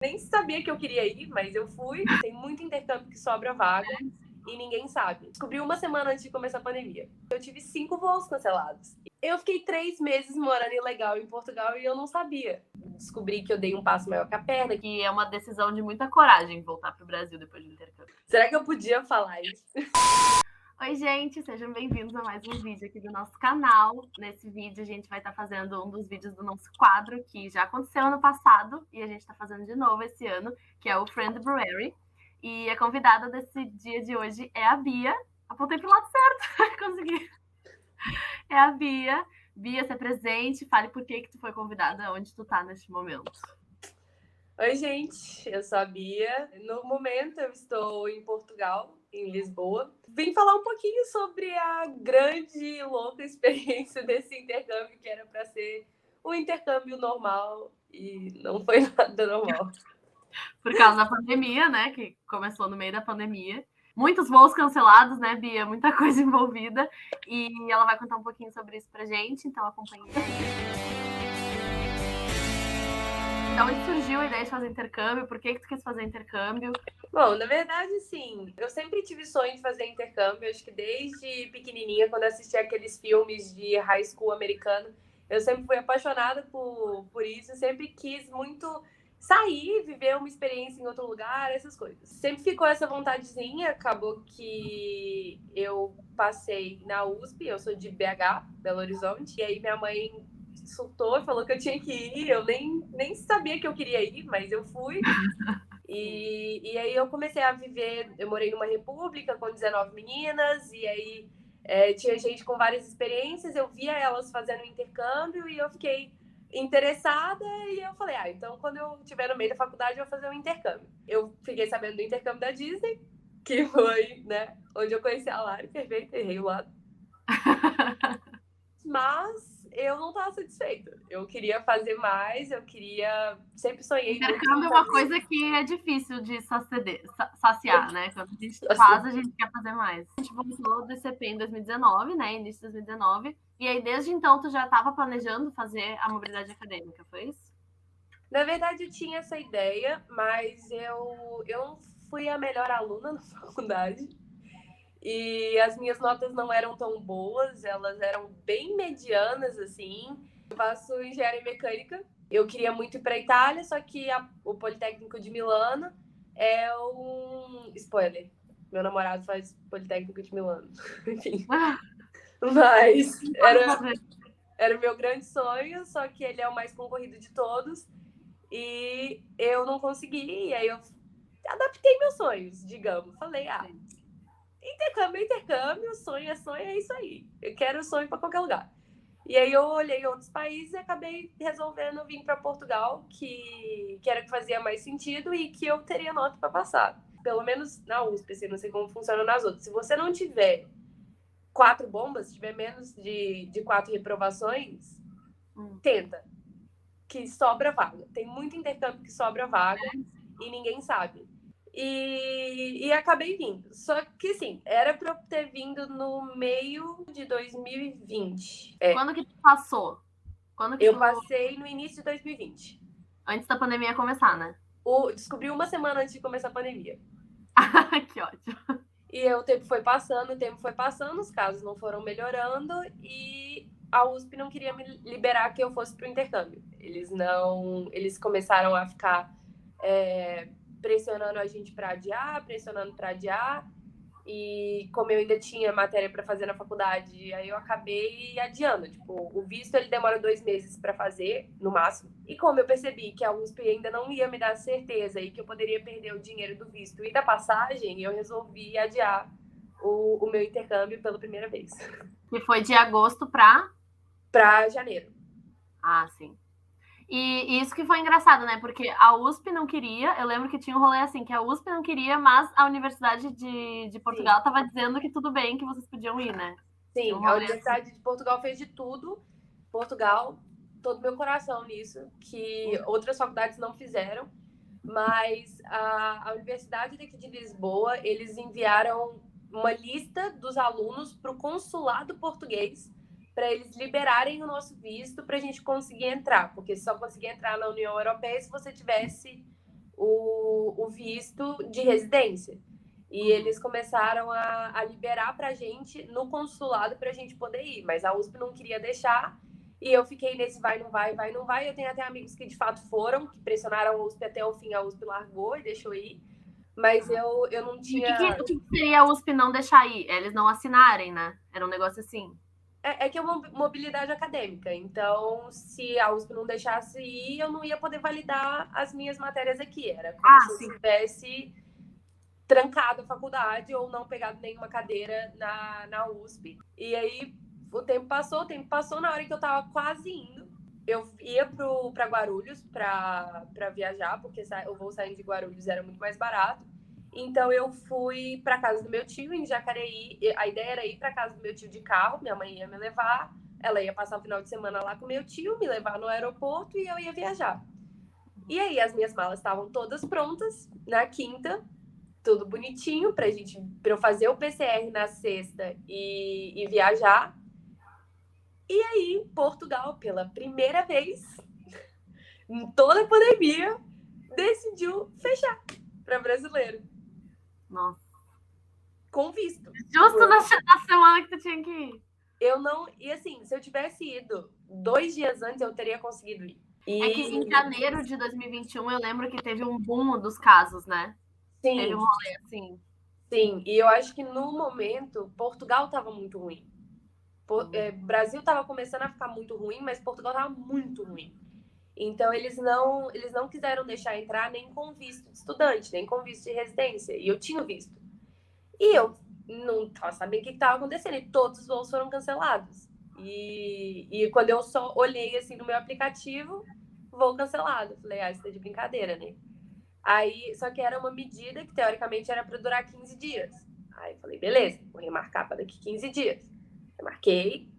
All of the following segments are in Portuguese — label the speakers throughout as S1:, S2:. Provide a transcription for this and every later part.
S1: Nem sabia que eu queria ir, mas eu fui. Tem muito intercâmbio que sobra vaga e ninguém sabe. Descobri uma semana antes de começar a pandemia. Eu tive 5 voos cancelados. Eu fiquei 3 meses morando ilegal em Portugal e eu não sabia. Descobri que eu dei um passo maior que a perna.
S2: Que é uma decisão de muita coragem voltar para o Brasil depois do intercâmbio.
S1: Será que eu podia falar isso?
S2: Oi, gente, sejam bem-vindos a mais um vídeo aqui do nosso canal. Nesse vídeo a gente vai estar fazendo um dos vídeos do nosso quadro que já aconteceu ano passado e a gente está fazendo de novo esse ano, que é o Friend Brewery. E a convidada desse dia de hoje é a Bia. Apontei pro lado certo, consegui. É a Bia. Bia, se apresente, fale por que tu foi convidada, onde tu tá neste momento.
S1: Oi, gente, eu sou a Bia. No momento eu estou em Portugal, em Lisboa. Vim falar um pouquinho sobre a grande e louca experiência desse intercâmbio, que era para ser um intercâmbio normal e não foi nada normal.
S2: Por causa da pandemia, né, que começou no meio da pandemia. Muitos voos cancelados, né, Bia? Muita coisa envolvida. E ela vai contar um pouquinho sobre isso pra gente, então acompanhe. Da onde surgiu a ideia de fazer intercâmbio? Por que tu quis fazer intercâmbio?
S1: Bom, na verdade, sim. Eu sempre tive sonho de fazer intercâmbio. Acho que desde pequenininha, quando eu assistia aqueles filmes de high school americano, eu sempre fui apaixonada por isso. Eu sempre quis muito sair, viver uma experiência em outro lugar, essas coisas. Sempre ficou essa vontadezinha. Acabou que eu passei na USP. Eu sou de BH, Belo Horizonte. E aí minha mãe surtou, falou que eu tinha que ir. Eu nem sabia que eu queria ir, mas eu fui. E aí eu comecei a viver, eu morei numa república com 19 meninas, e aí tinha gente com várias experiências, eu via elas fazendo intercâmbio e eu fiquei interessada e eu falei, então quando eu estiver no meio da faculdade eu vou fazer um intercâmbio. Eu fiquei sabendo do intercâmbio da Disney, que foi, né, onde eu conheci a Lari, perfeito, errei o lado. Mas eu não estava satisfeita. Eu queria fazer mais, sempre sonhei muito.
S2: Intercâmbio é uma coisa que é difícil de saciar, né? Quando a gente faz, a gente quer fazer mais. A gente voltou do ICP em 2019, né? Início de 2019. E aí, desde então, tu já estava planejando fazer a mobilidade acadêmica, foi isso?
S1: Na verdade, eu tinha essa ideia, mas eu não fui a melhor aluna na faculdade. E as minhas notas não eram tão boas, elas eram bem medianas, assim. Eu faço engenharia mecânica. Eu queria muito ir para a Itália, só que o Politécnico de Milano é um... Spoiler, meu namorado faz Politécnico de Milano. Enfim. Mas era o meu grande sonho, só que ele é o mais concorrido de todos. E eu não consegui, e aí eu adaptei meus sonhos, digamos. Falei, intercâmbio, sonho, é isso aí. Eu quero sonho para qualquer lugar. E aí eu olhei outros países e acabei resolvendo vir para Portugal, que era o que fazia mais sentido e que eu teria nota para passar. Pelo menos na USP, assim, não sei como funciona nas outras. Se você não tiver 4 bombas, se tiver menos de 4 reprovações, tenta. Que sobra vaga. Tem muito intercâmbio que sobra vaga e ninguém sabe. E acabei vindo. Só que, sim, era para eu ter vindo no meio de 2020.
S2: Quando que tu passou?
S1: Eu passei no início de 2020.
S2: Antes da pandemia começar, né?
S1: Descobri uma semana antes de começar a pandemia.
S2: Que ótimo.
S1: E o tempo foi passando, os casos não foram melhorando e a USP não queria me liberar que eu fosse para o intercâmbio. Eles começaram a ficar pressionando a gente para adiar. E como eu ainda tinha matéria para fazer na faculdade, aí eu acabei adiando. Tipo, o visto ele demora 2 meses para fazer, no máximo. E como eu percebi que a USP ainda não ia me dar certeza e que eu poderia perder o dinheiro do visto e da passagem, eu resolvi adiar o meu intercâmbio pela primeira vez.
S2: Que foi de agosto para
S1: janeiro.
S2: Ah, sim. E isso que foi engraçado, né? Porque a USP não queria, eu lembro que tinha um rolê assim, que a USP não queria, mas a Universidade de Portugal estava dizendo que tudo bem, que vocês podiam ir, né?
S1: Sim, a Universidade de Portugal fez de tudo. Portugal, todo meu coração nisso, que outras faculdades não fizeram. Mas a Universidade daqui de Lisboa, eles enviaram uma lista dos alunos para o consulado português para eles liberarem o nosso visto para a gente conseguir entrar, porque só conseguia entrar na União Europeia se você tivesse o visto de residência. E eles começaram a liberar pra gente no consulado pra gente poder ir. Mas a USP não queria deixar. E eu fiquei nesse vai, não vai, vai, não vai. Eu tenho até amigos que de fato foram, que pressionaram a USP até o fim. A USP largou e deixou ir. Mas eu não tinha...
S2: O que seria a USP não deixar ir? Eles não assinarem, né? Era um negócio assim.
S1: É que é uma mobilidade acadêmica. Então, se a USP não deixasse ir, eu não ia poder validar as minhas matérias aqui. Era como se eu tivesse trancado a faculdade ou não pegado nenhuma cadeira na USP. E aí, o tempo passou. Na hora que eu tava quase indo, eu ia para Guarulhos para viajar, porque o voo saindo de Guarulhos era muito mais barato. Então eu fui para casa do meu tio em Jacareí. A ideia era ir para casa do meu tio de carro, minha mãe ia me levar, ela ia passar o final de semana lá com meu tio, me levar no aeroporto e eu ia viajar. E aí as minhas malas estavam todas prontas na quinta, tudo bonitinho para eu fazer o PCR na sexta e viajar. E aí Portugal, pela primeira vez em toda a pandemia, decidiu fechar para brasileiro.
S2: Nossa.
S1: Com visto.
S2: Justo na semana que tu tinha que ir.
S1: Eu não... E assim, se eu tivesse ido 2 dias antes, eu teria conseguido ir.
S2: É que em janeiro de 2021, eu lembro que teve um boom dos casos, né?
S1: Sim.
S2: Teve um rolê assim.
S1: Sim, e eu acho que no momento, Portugal estava muito ruim. Brasil estava começando a ficar muito ruim, mas Portugal estava muito ruim. Então, eles não quiseram deixar entrar nem com visto de estudante, nem com visto de residência. E eu tinha visto. E eu não estava sabendo o que estava acontecendo. E todos os voos foram cancelados. E quando eu só olhei assim no meu aplicativo, voo cancelado. Falei, isso tá de brincadeira, né? Aí, só que era uma medida que teoricamente era para durar 15 dias. Aí eu falei, beleza, vou remarcar para daqui 15 dias. Remarquei,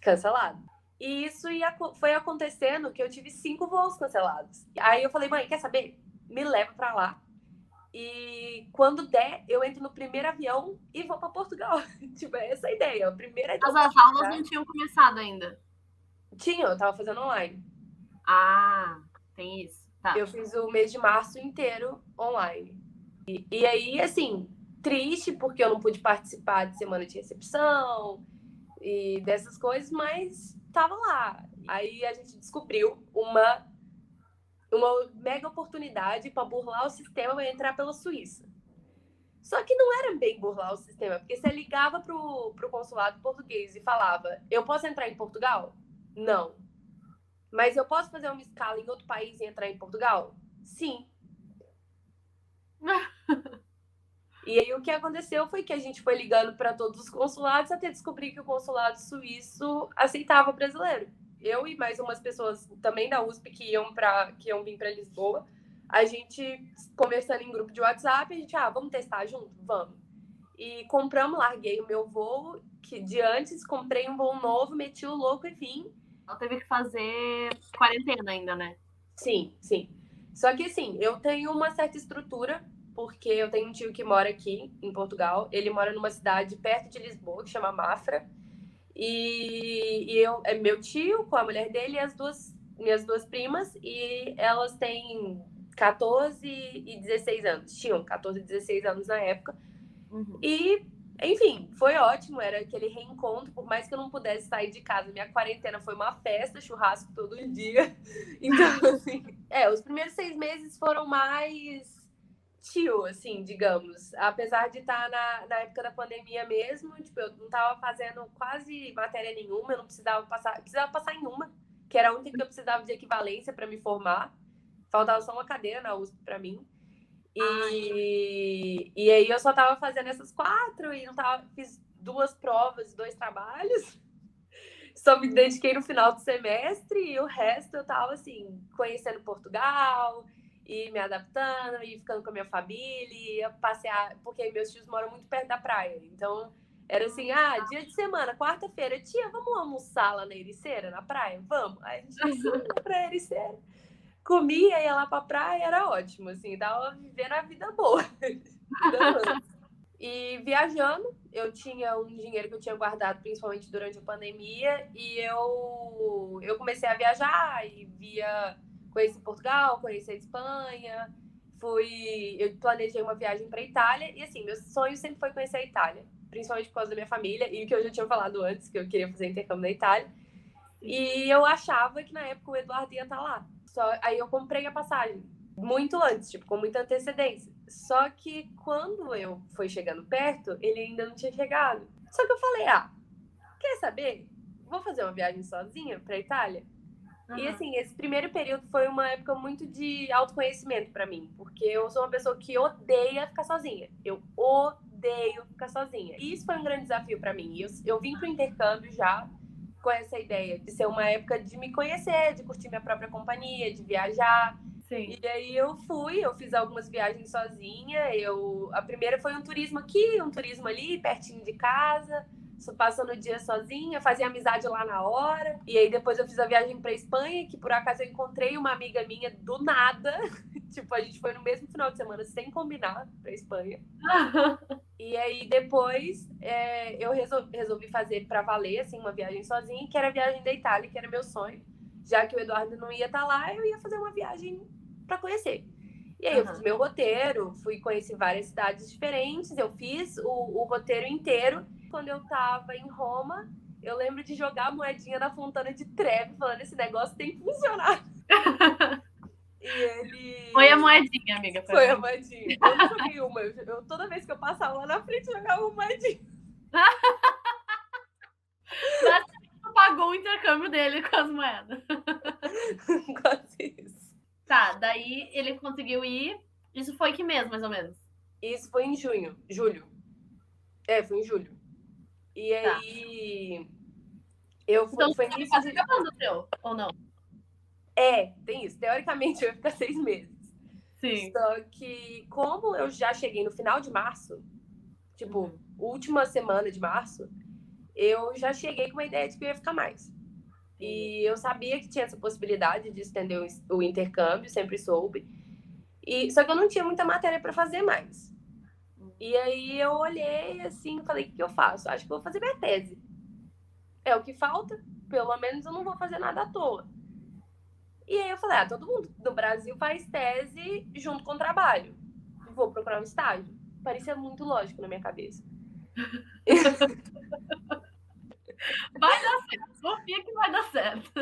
S1: cancelado. E isso foi acontecendo que eu tive 5 voos cancelados. Aí eu falei, mãe, quer saber? Me leva para lá. E quando der, eu entro no primeiro avião e vou para Portugal. Tipo, é essa a ideia. A primeira
S2: Mas as aulas não tinham começado ainda.
S1: Tinha, eu tava fazendo online.
S2: Ah, tem isso. Tá.
S1: Eu fiz o mês de março inteiro online. E aí, assim, triste porque eu não pude participar de semana de recepção e dessas coisas, mas tava lá. Aí a gente descobriu uma mega oportunidade para burlar o sistema e entrar pela Suíça. Só que não era bem burlar o sistema, porque você ligava pro consulado português e falava, eu posso entrar em Portugal? Não. Mas eu posso fazer uma escala em outro país e entrar em Portugal? Sim. E aí o que aconteceu foi que a gente foi ligando para todos os consulados até descobrir que o consulado suíço aceitava brasileiro. Eu e mais umas pessoas também da USP que iam vir para Lisboa, a gente conversando em grupo de WhatsApp, a gente, vamos testar junto? Vamos. E larguei o meu voo de antes, comprei um voo novo, meti o louco e vim.
S2: Ela teve que fazer quarentena ainda, né?
S1: Sim, sim. Só que assim, eu tenho uma certa estrutura, porque eu tenho um tio que mora aqui em Portugal. Ele mora numa cidade perto de Lisboa, que chama Mafra. E é meu tio com a mulher dele e minhas duas primas. E elas têm 14 e 16 anos. Tinham 14 e 16 anos na época.
S2: Uhum.
S1: E, enfim, foi ótimo. Era aquele reencontro. Por mais que eu não pudesse sair de casa, minha quarentena foi uma festa, churrasco todo dia. Então, assim, os primeiros 6 meses foram mais tio, assim, digamos. Apesar de estar na época da pandemia mesmo, tipo, eu não estava fazendo quase matéria nenhuma, eu não precisava passar em uma, que era a única que eu precisava de equivalência para me formar. Faltava só uma cadeira na USP para mim. E aí eu só tava fazendo essas 4 e fiz 2 provas, 2 trabalhos. Só me dediquei no final do semestre e o resto eu tava assim, conhecendo Portugal e me adaptando e ficando com a minha família, ia passear, porque meus tios moram muito perto da praia. Então, era assim, dia de semana, quarta-feira, tia, vamos almoçar lá na Ericeira, na praia? Vamos. Aí a gente ia pra Ericeira. Comia, ia lá pra praia, era ótimo, assim, tava vivendo a vida boa. E viajando, eu tinha um dinheiro que eu tinha guardado, principalmente durante a pandemia, e eu comecei a viajar e conheci Portugal, conheci a Espanha, eu planejei uma viagem para Itália e assim, meu sonho sempre foi conhecer a Itália, principalmente por causa da minha família e o que eu já tinha falado antes, que eu queria fazer intercâmbio na Itália. E eu achava que na época o Eduardo ia estar lá. Aí eu comprei a passagem muito antes, tipo, com muita antecedência. Só que quando eu fui chegando perto, ele ainda não tinha chegado. Só que eu falei, quer saber? Vou fazer uma viagem sozinha pra Itália. E assim, esse primeiro período foi uma época muito de autoconhecimento pra mim, porque eu sou uma pessoa que odeia ficar sozinha. Eu odeio ficar sozinha. E isso foi um grande desafio pra mim. Eu vim pro intercâmbio já com essa ideia de ser uma época de me conhecer, de curtir minha própria companhia, de viajar.
S2: Sim.
S1: E aí eu fiz algumas viagens sozinha. A primeira foi um turismo aqui, um turismo ali, pertinho de casa, passando o dia sozinha, fazia amizade lá na hora. E aí depois eu fiz a viagem pra Espanha, que por acaso eu encontrei uma amiga minha do nada. Tipo, a gente foi no mesmo final de semana, sem combinar, pra Espanha. E aí depois eu resolvi fazer pra valer, assim, uma viagem sozinha, que era a viagem da Itália, que era meu sonho. Já que o Eduardo não ia estar lá, eu ia fazer uma viagem pra conhecer. E aí eu fiz meu roteiro, fui conhecer várias cidades diferentes, eu fiz o roteiro inteiro. Quando eu tava em Roma, eu lembro de jogar a moedinha na Fontana de Trevi, falando, esse negócio tem que funcionar. E ele...
S2: Foi a moedinha, amiga.
S1: Foi a moedinha. Eu não joguei uma. Toda vez que eu passava lá na frente, eu jogava uma moedinha.
S2: Basicamente, pagou o intercâmbio dele com as moedas.
S1: Quase isso.
S2: Tá, daí ele conseguiu ir. Isso foi que mês, mais ou menos?
S1: Isso foi em julho. Foi em julho. E aí...
S2: Então,
S1: foi
S2: você
S1: início
S2: quase
S1: de...
S2: acabando o teu, ou não?
S1: Tem isso. Teoricamente, eu ia ficar 6 meses.
S2: Sim.
S1: Só que, como eu já cheguei no final de março, tipo, última semana de março, eu já cheguei com uma ideia de que eu ia ficar mais. E eu sabia que tinha essa possibilidade de estender o intercâmbio, sempre soube. Só que eu não tinha muita matéria para fazer mais. E aí eu olhei assim e falei, o que eu faço? Acho que vou fazer minha tese. É o que falta, pelo menos eu não vou fazer nada à toa. E aí eu falei, todo mundo do Brasil faz tese junto com o trabalho. Vou procurar um estágio. Parecia muito lógico na minha cabeça.
S2: Vai dar certo. Confia que vai dar certo.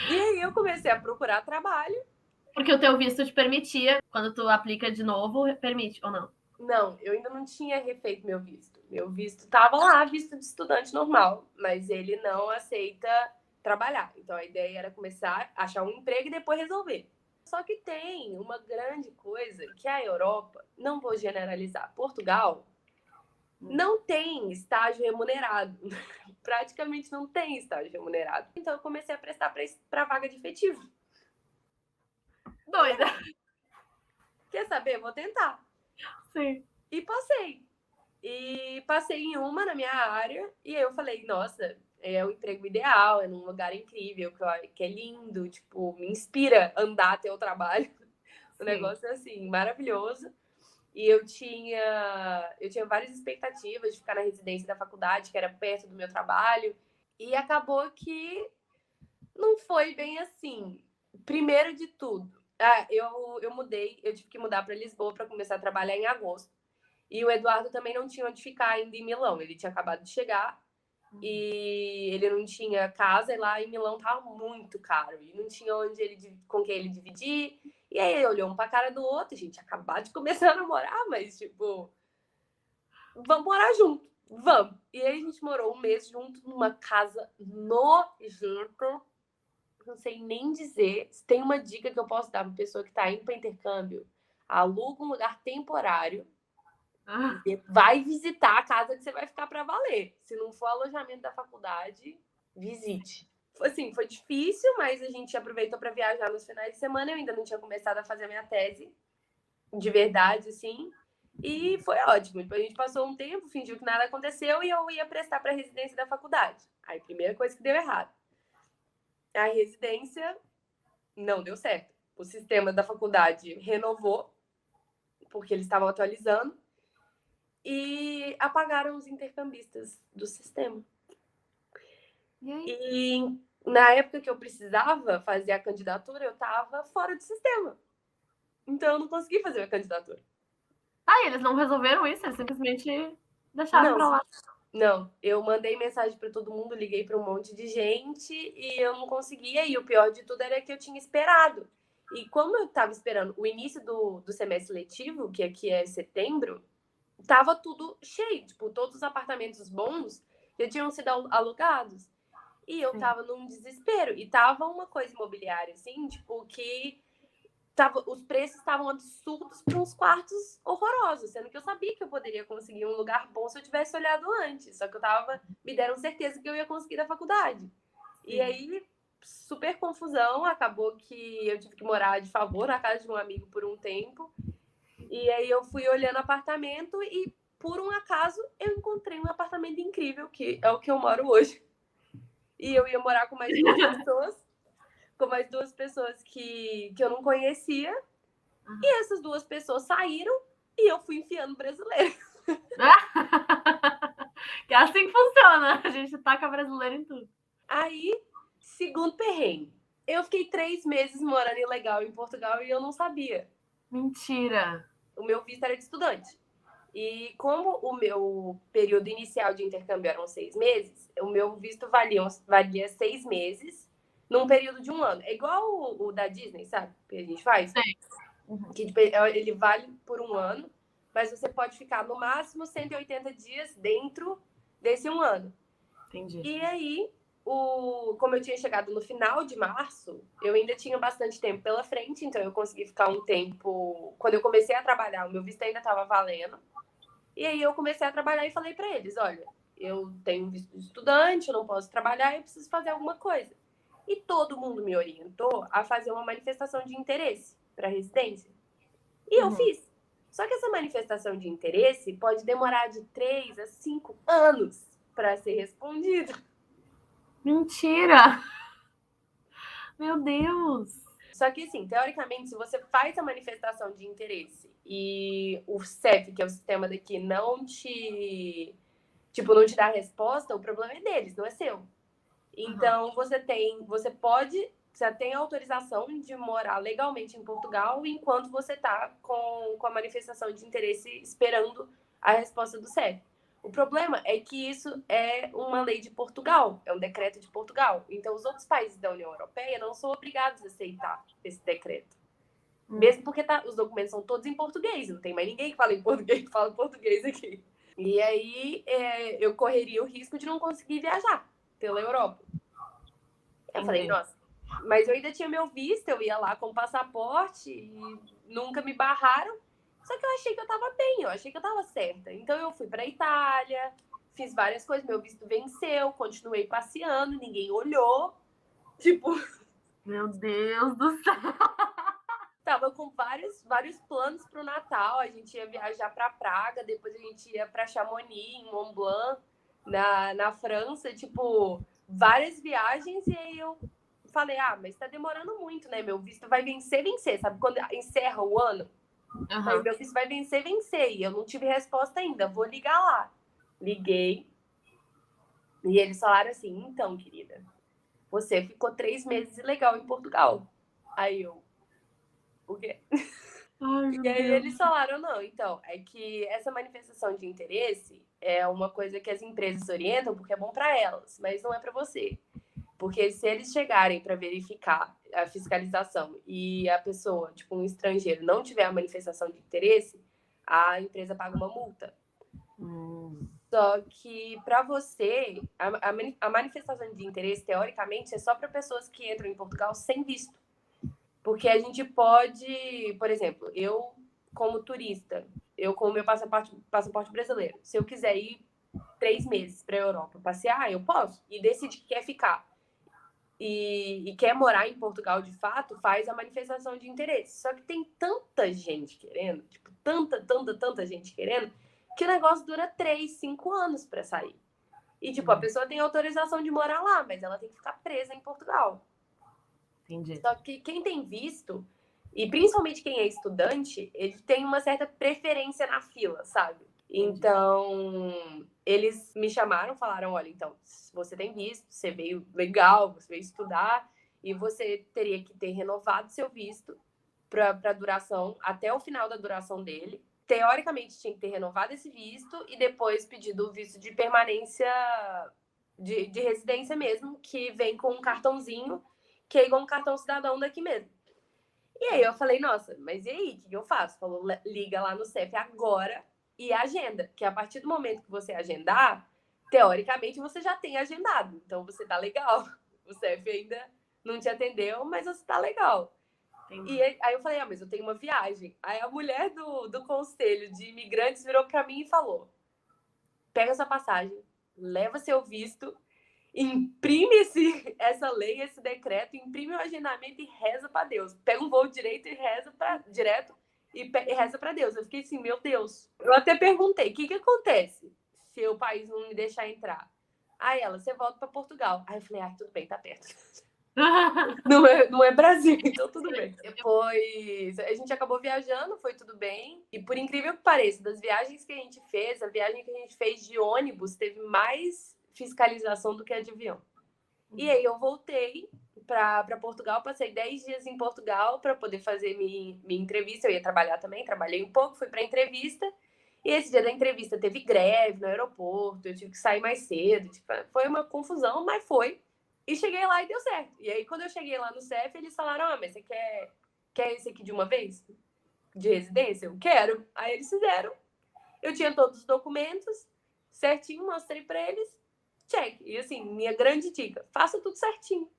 S1: E aí eu comecei a procurar trabalho.
S2: Porque o teu visto te permitia, quando tu aplica de novo, permite ou não?
S1: Não, eu ainda não tinha refeito meu visto. Meu visto estava lá, visto de estudante normal, mas ele não aceita trabalhar. Então a ideia era começar a achar um emprego e depois resolver. Só que tem uma grande coisa que a Europa, não vou generalizar, Portugal não tem estágio remunerado. Praticamente não tem estágio remunerado. Então eu comecei a prestar para vaga de efetivo.
S2: Doida.
S1: Quer saber? Vou tentar.
S2: Sim.
S1: E passei. E passei em uma na minha área. E aí eu falei, nossa, é o emprego ideal, é num lugar incrível, que é lindo, tipo, me inspira andar até o trabalho. O negócio é assim, maravilhoso. E eu tinha várias expectativas de ficar na residência da faculdade, que era perto do meu trabalho. E acabou que não foi bem assim. Primeiro de tudo, eu mudei, eu tive que mudar para Lisboa para começar a trabalhar em agosto. E o Eduardo também não tinha onde ficar ainda em Milão. Ele tinha acabado de chegar e ele não tinha casa. E lá em Milão tava muito caro. E não tinha com quem ele dividir. E aí ele olhou um pra cara do outro. A gente acabou de começar a namorar, mas tipo... Vamos morar junto. Vamos. E aí a gente morou um mês junto numa casa nojenta. Não sei nem dizer. Se tem uma dica que eu posso dar pra pessoa que tá indo pra intercâmbio, aluga um lugar temporário. Vai visitar a casa que você vai ficar para valer. Se não for alojamento da faculdade, visite. Assim, foi difícil, mas a gente aproveitou para viajar nos finais de semana. Eu ainda não tinha começado a fazer a minha tese, de verdade, assim. E foi ótimo. Depois a gente passou um tempo, fingiu que nada aconteceu e eu ia prestar para a residência da faculdade. Aí, primeira coisa que deu errado. A residência não deu certo. O sistema da faculdade renovou, porque eles estavam atualizando. E apagaram os intercambistas do sistema. E na época que eu precisava fazer a candidatura, eu estava fora do sistema. Então, eu não consegui fazer a candidatura.
S2: Ah, e eles não resolveram isso? Eles simplesmente deixaram pra lá.
S1: Não, eu mandei mensagem para todo mundo, liguei para um monte de gente e eu não conseguia. E o pior de tudo era que eu tinha esperado. E como eu estava esperando o início do semestre letivo, que aqui é setembro, tava tudo cheio. Tipo, todos os apartamentos bons já tinham sido alugados. E eu tava num desespero. E tava uma coisa imobiliária, assim, tipo, que os preços estavam absurdos para uns quartos horrorosos, sendo que eu sabia que eu poderia conseguir um lugar bom se eu tivesse olhado antes. Só que me deram certeza que eu ia conseguir da faculdade. Sim. E aí, super confusão, acabou que eu tive que morar de favor na casa de um amigo por um tempo. E aí eu fui olhando apartamento e, por um acaso, eu encontrei um apartamento incrível, que é o que eu moro hoje. E eu ia morar com mais duas pessoas que eu não conhecia. E essas duas pessoas saíram e eu fui enfiando brasileiro.
S2: Que é assim que funciona. A gente taca brasileiro em tudo.
S1: Aí, segundo perrengue, eu fiquei 3 meses morando ilegal em Portugal e eu não sabia.
S2: Mentira.
S1: O meu visto era de estudante. E como o meu período inicial de intercâmbio eram 6 meses, o meu visto valia 6 meses num período de 1 ano. É igual o da Disney, sabe? Que a gente faz.
S2: Sim.
S1: Que ele vale por 1 ano, mas você pode ficar no máximo 180 dias dentro desse 1 ano.
S2: Entendi.
S1: E aí, como eu tinha chegado no final de março, eu ainda tinha bastante tempo pela frente, então eu consegui ficar um tempo. Quando eu comecei a trabalhar, o meu visto ainda estava valendo. E aí eu comecei a trabalhar e falei para eles: olha, eu tenho visto de estudante, eu não posso trabalhar, eu preciso fazer alguma coisa. E todo mundo me orientou a fazer uma manifestação de interesse para residência. E eu fiz. Só que essa manifestação de interesse pode demorar de 3 a 5 anos para ser respondida.
S2: Mentira! Meu Deus!
S1: Só que, assim, teoricamente, se você faz a manifestação de interesse e o CEF, que é o sistema daqui, não te dá resposta, o problema é deles, não é seu. Então, você tem autorização de morar legalmente em Portugal enquanto você está com a manifestação de interesse esperando a resposta do CEF. O problema é que isso é uma lei de Portugal, é um decreto de Portugal. Então, os outros países da União Europeia não são obrigados a aceitar esse decreto. Mesmo porque os documentos são todos em português, não tem mais ninguém que fala em português, que fala português aqui. E aí, eu correria o risco de não conseguir viajar pela Europa. Eu falei, nossa, mas eu ainda tinha meu visto, eu ia lá com passaporte e nunca me barraram. Só que eu achei que eu tava bem, eu achei que eu tava certa. Então eu fui pra Itália, fiz várias coisas, meu visto venceu, continuei passeando, ninguém olhou. Tipo,
S2: meu Deus do céu!
S1: Tava com vários planos pro Natal. A gente ia viajar pra Praga, depois a gente ia pra Chamonix, em Mont Blanc, na França. Tipo, várias viagens. E aí eu falei, mas tá demorando muito, né? Meu visto vai vencer. Sabe quando encerra o ano? Aí meu visto vai vencer. E eu não tive resposta ainda. Vou ligar lá. Liguei. E eles falaram assim, então, querida, você ficou 3 meses ilegal em Portugal. Aí eu, o quê?
S2: Ai,
S1: E aí eles falaram, não, então, é que essa manifestação de interesse é uma coisa que as empresas orientam porque é bom para elas, mas não é para você. Porque se eles chegarem para verificar a fiscalização e a pessoa, tipo um estrangeiro, não tiver a manifestação de interesse, a empresa paga uma multa. Só que para você, a manifestação de interesse, teoricamente, é só para pessoas que entram em Portugal sem visto. Porque a gente pode, por exemplo, eu como turista, eu com o meu passaporte brasileiro, se eu quiser ir 3 meses para a Europa passear, eu posso. E decide que quer ficar e quer morar em Portugal de fato, faz a manifestação de interesse. Só que tem tanta gente querendo, tipo, tanta gente querendo, que o negócio dura 3, 5 anos para sair. E, tipo, a pessoa tem autorização de morar lá, mas ela tem que ficar presa em Portugal.
S2: Entendi.
S1: Só que quem tem visto, e principalmente quem é estudante, ele tem uma certa preferência na fila, sabe? Então, eles me chamaram, falaram, olha, então, você tem visto, você veio legal, você veio estudar, e você teria que ter renovado seu visto para duração, até o final da duração dele. Teoricamente, tinha que ter renovado esse visto e depois pedido o visto de permanência de residência mesmo, que vem com um cartãozinho, que é igual um cartão cidadão daqui mesmo. E aí eu falei, nossa, mas e aí, o que eu faço? Falou, liga lá no CEF agora e agenda, que a partir do momento que você agendar, teoricamente você já tem agendado, então você tá legal. O CEF ainda não te atendeu, mas você tá legal. Entendi. E aí eu falei, mas eu tenho uma viagem. Aí a mulher do Conselho de Imigrantes virou pra mim e falou, pega sua passagem, leva seu visto, imprime essa lei, esse decreto, imprime o agendamento e reza para Deus. Pega um voo direto e reza direto e reza para Deus. Eu fiquei assim, meu Deus. Eu até perguntei, o que acontece se o país não me deixar entrar? Aí ela, você volta para Portugal. Aí eu falei, tudo bem, tá perto. Não é Brasil, então tudo bem. Depois a gente acabou viajando, foi tudo bem. E por incrível que pareça, das viagens que a gente fez, a viagem que a gente fez de ônibus teve mais fiscalização do que a de avião. E aí eu voltei para Portugal, passei 10 dias em Portugal para poder fazer minha entrevista. Eu ia trabalhar também, trabalhei um pouco, fui para a entrevista. E esse dia da entrevista teve greve no aeroporto, eu tive que sair mais cedo. Foi uma confusão, mas foi. E cheguei lá e deu certo. E aí, quando eu cheguei lá no CEF, eles falaram, mas você quer esse aqui de uma vez? De residência? Eu quero. Aí eles fizeram. Eu tinha todos os documentos certinho, mostrei para eles. Check. E assim, minha grande dica, faça tudo certinho.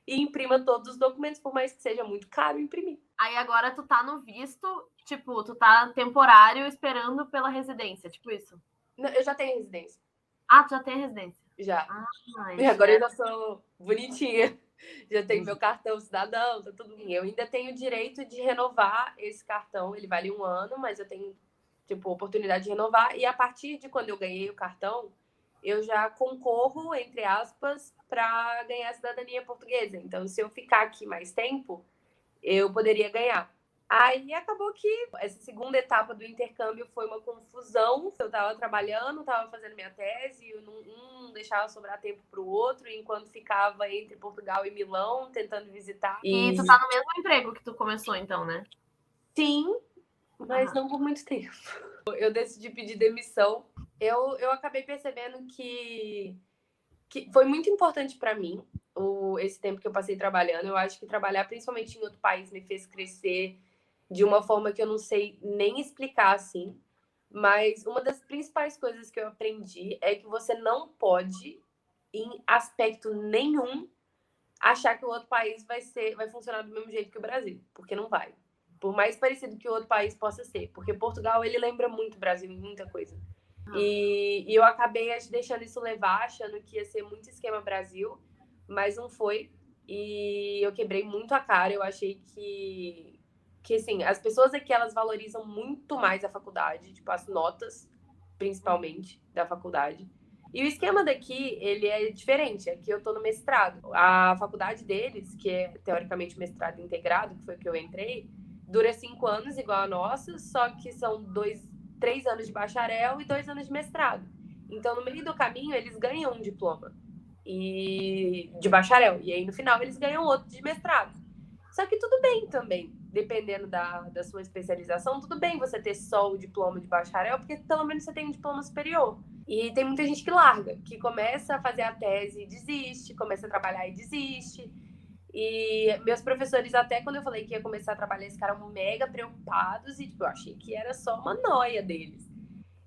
S1: E imprima todos os documentos, por mais que seja muito caro imprimir.
S2: Aí agora tu tá no visto, tipo, tu tá temporário esperando pela residência, tipo isso?
S1: Não, eu já tenho residência.
S2: Tu já tem residência?
S1: Já. E agora eu já sou bonitinha. Já tenho meu cartão cidadão, tá tudo bem. Eu ainda tenho o direito de renovar esse cartão. Ele vale 1 ano, mas eu tenho, oportunidade de renovar. E a partir de quando eu ganhei o cartão, eu já concorro, entre aspas, para ganhar a cidadania portuguesa. Então, se eu ficar aqui mais tempo, eu poderia ganhar. Aí acabou que essa segunda etapa do intercâmbio foi uma confusão. Eu estava trabalhando, estava fazendo minha tese, não deixava sobrar tempo para o outro, enquanto ficava entre Portugal e Milão, tentando visitar.
S2: E tu tá no mesmo emprego que tu começou, então, né?
S1: Sim, mas não por muito tempo. Eu decidi pedir demissão. Eu acabei percebendo que foi muito importante para mim esse tempo que eu passei trabalhando. Eu acho que trabalhar, principalmente em outro país, me fez crescer de uma forma que eu não sei nem explicar assim. Mas uma das principais coisas que eu aprendi é que você não pode, em aspecto nenhum, achar que o outro país vai funcionar do mesmo jeito que o Brasil, porque não vai. Por mais parecido que o outro país possa ser, porque Portugal ele lembra muito o Brasil em muita coisa. E eu acabei deixando isso levar, achando que ia ser muito esquema Brasil, mas não foi. E eu quebrei muito a cara. Eu achei que assim, as pessoas aqui, elas valorizam muito mais a faculdade, tipo, as notas, principalmente, da faculdade. E o esquema daqui, ele é diferente. Aqui eu tô no mestrado. A faculdade deles, que é teoricamente mestrado integrado, que foi o que eu entrei, dura 5 anos, igual a nossa, só que são 3 anos de bacharel e 2 anos de mestrado. Então, no meio do caminho, eles ganham um diploma de bacharel. E aí, no final, eles ganham outro de mestrado. Só que tudo bem também, dependendo da sua especialização, tudo bem você ter só o diploma de bacharel, porque pelo menos você tem um diploma superior. E tem muita gente que larga, que começa a fazer a tese e desiste, começa a trabalhar e desiste. E meus professores, até quando eu falei que ia começar a trabalhar, eles ficaram mega preocupados e, eu achei que era só uma noia deles.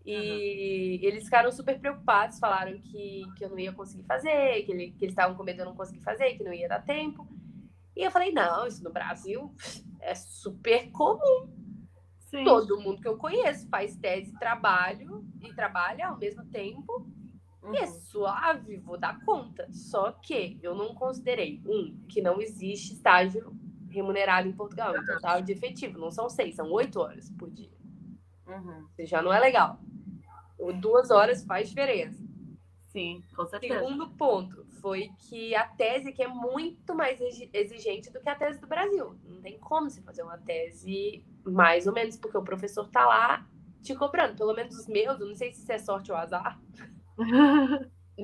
S1: E eles ficaram super preocupados, falaram que eu não ia conseguir fazer, que eles estavam com medo de eu não conseguir fazer, que não ia dar tempo. E eu falei, não, isso no Brasil é super comum. Sim. Todo mundo que eu conheço faz tese e trabalha ao mesmo tempo. E é suave, vou dar conta. Só que eu não considerei, que não existe estágio remunerado em Portugal. Então, estágio de efetivo, não são 6, são 8 horas por dia. Isso já não é legal. 2 horas faz diferença.
S2: Sim, com certeza.
S1: Segundo ponto foi que a tese aqui é muito mais exigente do que a tese do Brasil. Não tem como você fazer uma tese mais ou menos, porque o professor tá lá te cobrando. Pelo menos os meus, eu não sei se isso é sorte ou azar,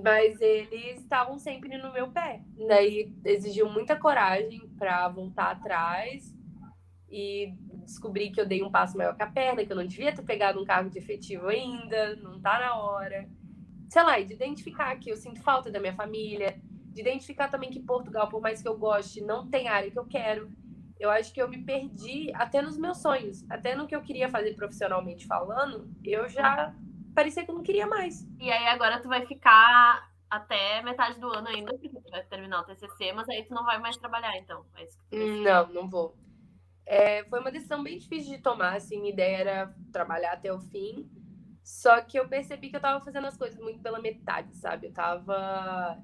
S1: mas eles estavam sempre no meu pé. Daí exigiu muita coragem para voltar atrás. e descobri que eu dei um passo maior que a perna, que eu não devia ter pegado um cargo de efetivo ainda, não tá na hora. Sei lá, e de identificar que eu sinto falta da minha família, de identificar também que Portugal, por mais que eu goste, não tem área que eu quero. Eu acho que eu me perdi até nos meus sonhos, até no que eu queria fazer profissionalmente falando, eu já parecia que eu não queria mais.
S2: E aí agora tu vai ficar até metade do ano ainda, porque tu vai terminar o TCC, mas aí tu não vai mais trabalhar, então. É isso que tu decide.
S1: Não vou. Foi uma decisão bem difícil de tomar, assim, minha ideia era trabalhar até o fim, só que eu percebi que eu tava fazendo as coisas muito pela metade, sabe?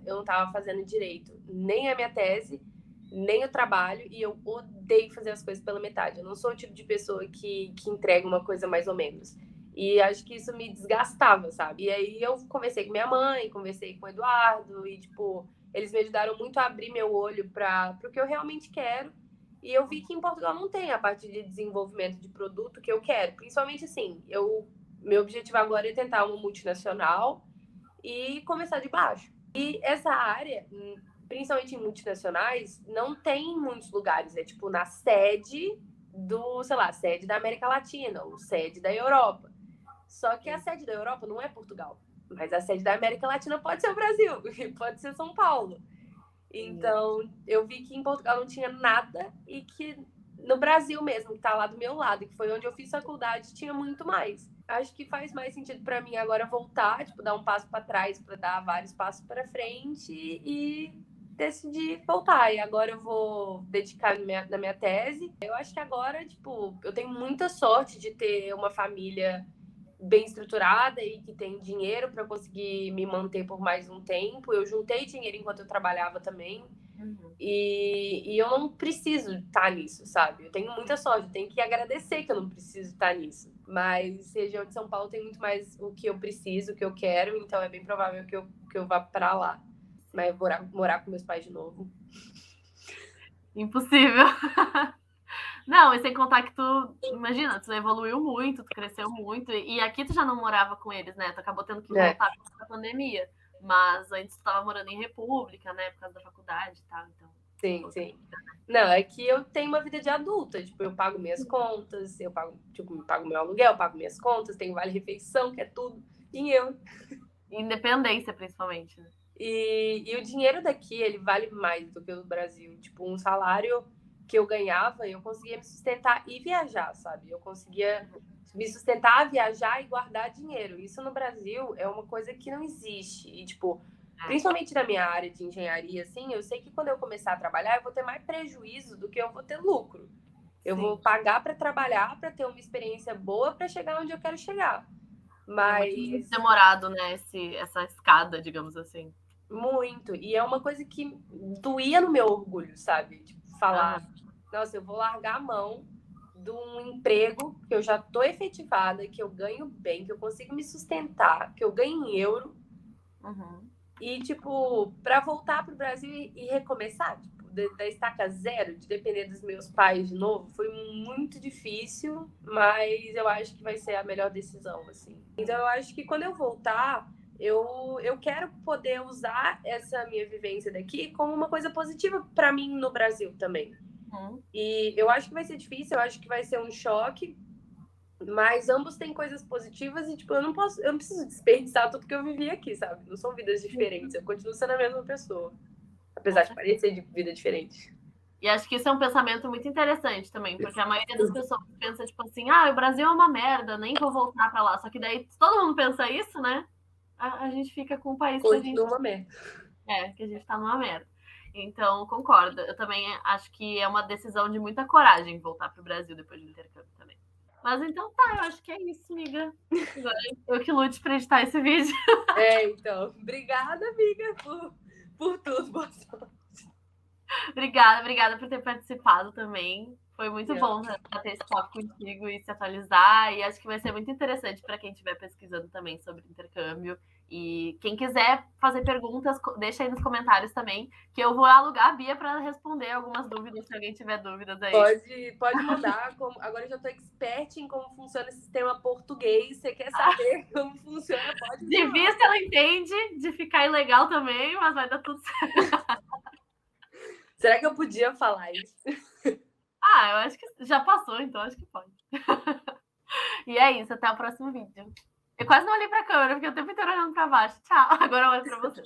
S1: Eu não tava fazendo direito nem a minha tese, nem o trabalho, e eu odeio fazer as coisas pela metade. Eu não sou o tipo de pessoa que entrega uma coisa mais ou menos. E acho que isso me desgastava, sabe? E aí eu conversei com minha mãe, conversei com o Eduardo, e, tipo, eles me ajudaram muito a abrir meu olho para o que eu realmente quero. E eu vi que em Portugal não tem a parte de desenvolvimento de produto que eu quero. Principalmente assim, meu objetivo agora é tentar uma multinacional e começar de baixo. E essa área, principalmente em multinacionais, não tem em muitos lugares. É tipo na sede sede da América Latina, ou sede da Europa. Só que a sede da Europa não é Portugal. Mas a sede da América Latina pode ser o Brasil, pode ser São Paulo. Então, eu vi que em Portugal não tinha nada e que no Brasil mesmo, que está lá do meu lado, que foi onde eu fiz faculdade, tinha muito mais. Acho que faz mais sentido para mim agora voltar, tipo, dar um passo para trás para dar vários passos para frente e decidir voltar. E agora eu vou dedicar na minha tese. Eu acho que agora, tipo, eu tenho muita sorte de ter uma família bem estruturada e que tem dinheiro para conseguir me manter por mais um tempo. Eu juntei dinheiro enquanto eu trabalhava também. E eu não preciso estar nisso, sabe? Eu tenho muita sorte, tenho que agradecer que eu não preciso estar nisso. Mas região de São Paulo tem muito mais o que eu preciso, o que eu quero, então é bem provável que eu vá para lá. Mas morar com meus pais de novo.
S2: Impossível. Não, e sem contar que tu, imagina, tu evoluiu muito, tu cresceu muito, e aqui tu já não morava com eles, né? Tu acabou tendo que voltar por causa da pandemia. Mas antes tu tava morando em República, né? Por causa da faculdade e tal, então.
S1: Sim. Não, é que eu tenho uma vida de adulta, tipo, eu pago minhas contas, eu pago meu aluguel, eu pago minhas contas, tenho vale-refeição, que é tudo em euro.
S2: Independência, principalmente, né?
S1: E o dinheiro daqui, ele vale mais do que o do Brasil. Tipo, um salário que eu ganhava, eu conseguia me sustentar e viajar, sabe? Eu conseguia me sustentar, viajar e guardar dinheiro. Isso no Brasil é uma coisa que não existe. E, tipo, principalmente na minha área de engenharia, assim, eu sei que quando eu começar a trabalhar, eu vou ter mais prejuízo do que eu vou ter lucro. Eu vou pagar para trabalhar, para ter uma experiência boa, para chegar onde eu quero chegar. Mas
S2: é muito demorado, né, essa escada, digamos assim.
S1: Muito. E é uma coisa que doía no meu orgulho, sabe? Tipo, falar, nossa, eu vou largar a mão de um emprego que eu já tô efetivada, que eu ganho bem, que eu consigo me sustentar, que eu ganho em euro. E, tipo, para voltar pro Brasil e recomeçar, tipo, da estaca zero, de depender dos meus pais de novo, foi muito difícil, mas eu acho que vai ser a melhor decisão, assim. Então, eu acho que quando eu voltar, eu quero poder usar essa minha vivência daqui como uma coisa positiva para mim no Brasil também. E eu acho que vai ser difícil, eu acho que vai ser um choque, mas ambos têm coisas positivas e, tipo, eu não preciso desperdiçar tudo que eu vivi aqui, sabe? Não são vidas diferentes, eu continuo sendo a mesma pessoa. Apesar de parecer de vida diferente.
S2: E acho que isso é um pensamento muito interessante também, porque a maioria das pessoas pensa, tipo assim, o Brasil é uma merda, nem vou voltar pra lá. Só que daí todo mundo pensa isso, né? A gente fica com um país que a gente...
S1: uma merda.
S2: Que a gente tá numa merda. Então, concordo. Eu também acho que é uma decisão de muita coragem voltar pro Brasil depois do intercâmbio também. Mas então tá, eu acho que é isso, amiga. Agora eu que lute pra editar esse vídeo.
S1: Então. Obrigada, amiga, por tudo. Boa sorte.
S2: Obrigada por ter participado também. Foi muito bom ter esse papo contigo e se atualizar. E acho que vai ser muito interessante para quem estiver pesquisando também sobre intercâmbio. E quem quiser fazer perguntas, deixa aí nos comentários também, que eu vou alugar a Bia para responder algumas dúvidas, se alguém tiver dúvidas aí.
S1: Pode mandar. Agora eu já estou expert em como funciona o sistema português. Você quer saber como funciona? Pode
S2: de vista ela entende, de ficar ilegal também, mas vai dar tudo certo.
S1: Será que eu podia falar isso?
S2: Ah, eu acho que já passou, então acho que pode. E é isso, até o próximo vídeo. Eu quase não olhei pra câmera, porque eu o tempo inteiro olhando pra baixo. Tchau, agora eu olho pra você.